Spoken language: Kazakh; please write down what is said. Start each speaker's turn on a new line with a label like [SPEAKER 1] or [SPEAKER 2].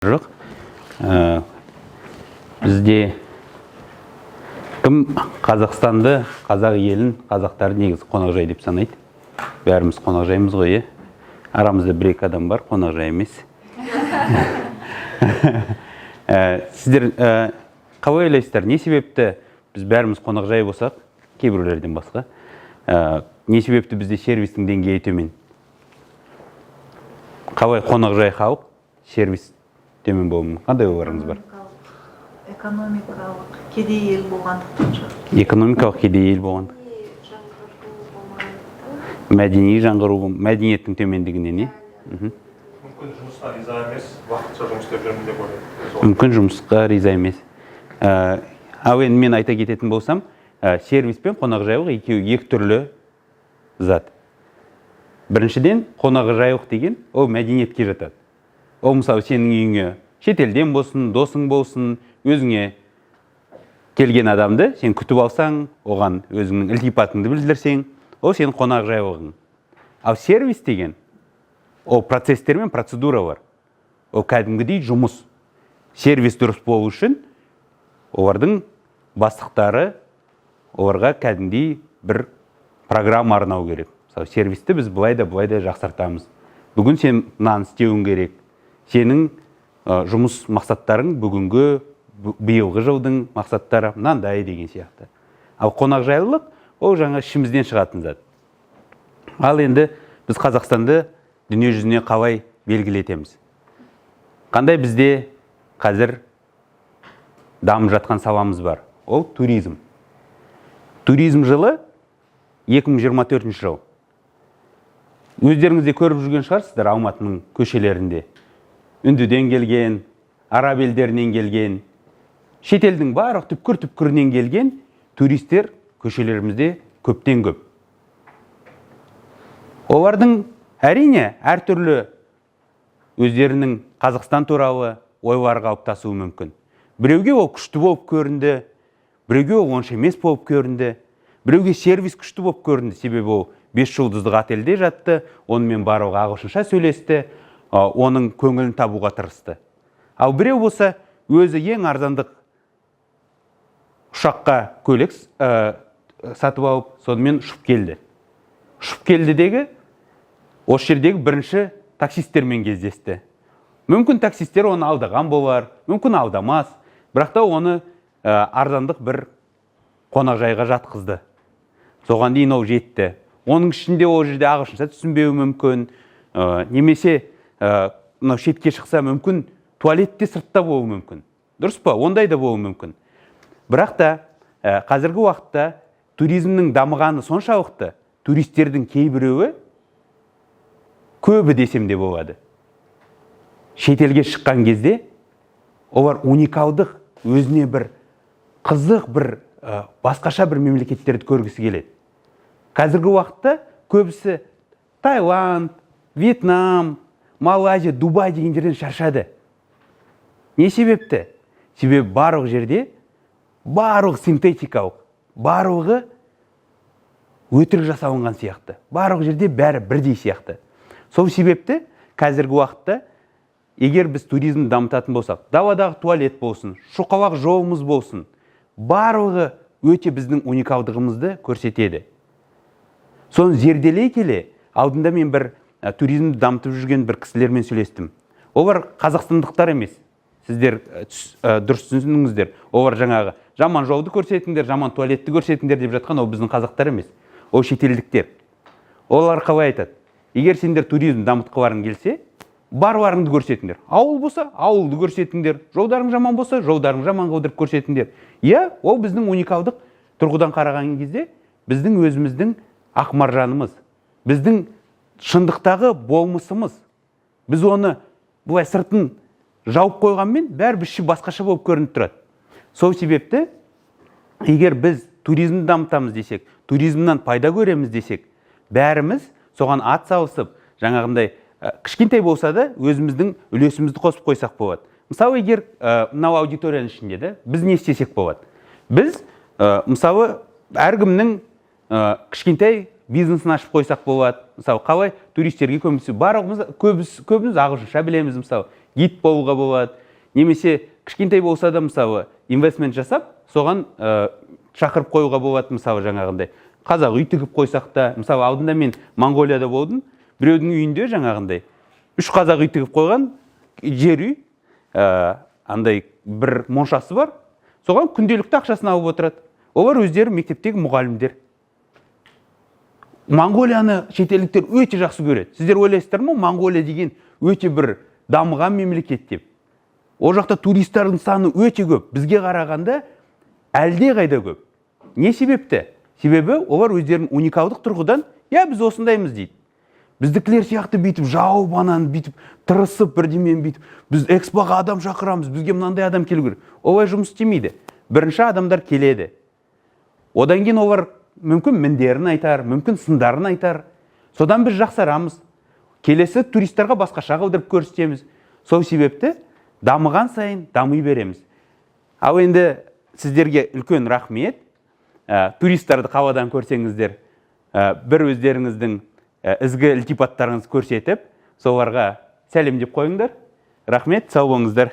[SPEAKER 1] жоқ. Бізде кім Қазақстанды, қазақ елін, қазақтарды негізі қонақжай деп санайды. Бәріміз қонақжаймыз ғой, арамызда бір-екі адам бар, қонақжай емес. Сіздер қалай ойлайсыздар, не себепті біз бәріміз қонақжай болсақ, кейбіреулерден басқа, не себепті бізде сервистің деңгейі төмен? Қалай қонақжай халық, сервис төмен болуы? Қандай ойларыңыз бар?
[SPEAKER 2] Экономикалық кедей ел болғандықтан шығар.
[SPEAKER 1] Экономикалық кедей ел болғандықтан. Мәдени жаңғыру, мәдениеттің төмендігінен не?
[SPEAKER 3] Мүмкін жұмысқа риза емес, уақытша жұмыс істеп жүрмін деп ойлаймын.
[SPEAKER 1] Мүмкін жұмысқа риза емес. Ал енді мен айта кететін болсам, сервис пен қонақжайлық екеуі екі түрлі зат. Біріншіден, қонақжайлық деген ол мәдениетке жатады. Ол мысалы сенің үйіңе шетелден болсын, досың болсын, өзіңе келген адамды сен күтіп алсаң, оған өзіңнің ілтипатыңды білдірсең, ол сенің қонақжайлығың. Ал сервис деген ол процестер мен процедуралар. Ол кәдімгідей жұмыс. Сервис дұрыс болу үшін олардың бастықтары оларға кәдімгідей бір программа арнау керек. Мысалы, сервисті біз былай да жақсартамыз. Бүгін сен мынаны істеуің керек. Сенің жұмыс мақсаттарың бүгінгі, биылғы жылдың мақсаттары мынандай деген сияқты. Ал қонақжайлылық ол жаңа ішімізден шығатын зат. Ал енді біз Қазақстанды дүние жүзіне қалай белгілетеміз? Қандай бізде қазір дамып жатқан саламыз бар? Ол туризм. Туризм жылы 2024 жыл. Өздеріңізде көріп жүрген шығарсыздар Алматының көшелерінде. Үндіден келген, араб елдерінен келген, шетелдің барлық түпкір-түпкірінен келген туристер көшелерімізде көптен көп. Олардың әрине әртүрлі өздерінің Қазақстан туралы ойлары қалыптасуы мүмкін. Біреуге ол күшті болып көрінді, біреуге ол онша емес болып көрінді, біреуге сервис күшті болып көрінді, себебі ол 5 жұлдыздық отельде жатты, онымен барлығы ағылшынша сөйлесті, оның көңілін табуға тырысты. Ал біреу болса, өзі ең арзандық ұшаққа көлік сатып алып, сонымен ұшып келді. Ұшып келдідегі, осы жердегі бірінші таксистермен кездесті. Мүмкін таксистер оны алдаған болар, мүмкін алдамас, бірақ та оны арзандық бір қонақжайға жатқызды. Соған дейін ол жетті. Оның ішінде ол жерде ағылшынша түсінбеуі мүмкін, немесе шетке шықса мүмкін, туалетте сыртта болуы мүмкін. Дұрыс па? Ондай да болуы мүмкін. Бірақ та қазіргі уақытта туризмнің дамығаны соншалықты, туристердің кейбіреуі көбі десем де болады. Шетелге шыққан кезде олар уникалдық, өзіне бір қызық, бір басқаша бір мемлекеттерді көргісі келеді. Қазіргі уақытта көбісі Таиланд, Вьетнам, Малайзия, Дубай деген жерден шаршады. Не себепті? Себебі барлық жерде, барлық синтетикалық, барлығы өтірік жасалынған сияқты. Барлық жерде бәрі бірдей сияқты. Сол себепті қазіргі уақытта, егер біз туризмді дамытатын болсақ, даладағы туалет болсын, шоқалақ жолымыз болсын, барлығы өте біздің уникалдығымызды көрсетеді. Соны зерделей келе, алдында мен бір туризмді дамытып жүрген бір кісілермен сөйлестім. Олар қазақстандықтар емес. Сіздер дұрыс түсіндіңіздер. Олар жаңағы жаман жолды көрсетіңдер, жаман туалетті көрсетіңдер деп жатқан, ол біздің қазақтар емес. Ол шетелдіктер. Олар қалай айтады? Егер сендер туризм дамытқыларың келсе, барларыңды көрсетіңдер. Ауыл болса, ауылды көрсетіңдер. Жолдарың жаман болса, жолдарың жаман қылдырып көрсетіңдер. Ол біздің уникалдық тұрғыдан қараған кезде біздің өзіміздің ақмаржанымыз, біздің шындықтағы болмысымыз. Біз оны бұлай сыртын жауып қойғанмен бәрі бізше басқаша болып көрініп тұрады. Сол себепті, егер біз туризмді дамытамыз десек, туризмнан пайда көреміз десек, бәріміз соған ат салысып, жаңағындай кішкентай болса да өзіміздің үлесімізді қосып қойсақ болады. Мысалы, егер мынау аудиторияның ішінде біз не істесек болады? Біз, мысалы, әркімнің кішкентай бизнесін ашып қойсақ болады. Мысалы, қалай туристерге көмектесу? Көбіміз ағылшынша білеміз, мысалы. гид болуға болады, немесе кішкентай болса да мысалы инвестмент жасап, соған шақырып қоюға болады, мысалы жаңағындай. Қазақ үй тігіп қойсақ та, мысалы алдында мен Монғолияда болдым, біреудің үйінде жаңағындай 3 қазақ үй тігіп қойған, жер үй, андай бір моншасы бар, соған күнделікті ақшасын алып отырады. Олар өздері мектептегі мұғалімдер. Монғолияны шетелдіктер өте жақсы көреді. Сіздер ойлайсыздар ма, Монғолия деген өте бір дамыған мемлекет деп? Ол жақта туристердің саны өте көп. Бізге қарағанда әлде қайда көп. Не себепті? Себебі олар өздерінің уникалдық тұрғыдан, біз осындаймыз дейді. Біздікілер сияқты бүйтіп, жауып ананы бүйтіп, тырысып бірдемен бүйтіп, біз экспоға адам шақырамыз, бізге мынандай адам келу керек. Олай жұмыс істемейді. Бірінші адамдар келеді. Одан кейін олар мүмкін міндерін айтар, мүмкін сындарын айтар. Содан біз жақсарамыз. Келесі туристарға басқаша қылдырып көрсетеміз. Сол себепті дамыған сайын дами береміз. Ал енді сіздерге үлкен рахмет. Туристарды қаладан көрсеңіздер, бір өздеріңіздің ізгі ілтипаттарыңыз көрсетіп, соларға сәлем деп қойыңдар. Рахмет, сау болыңыздар.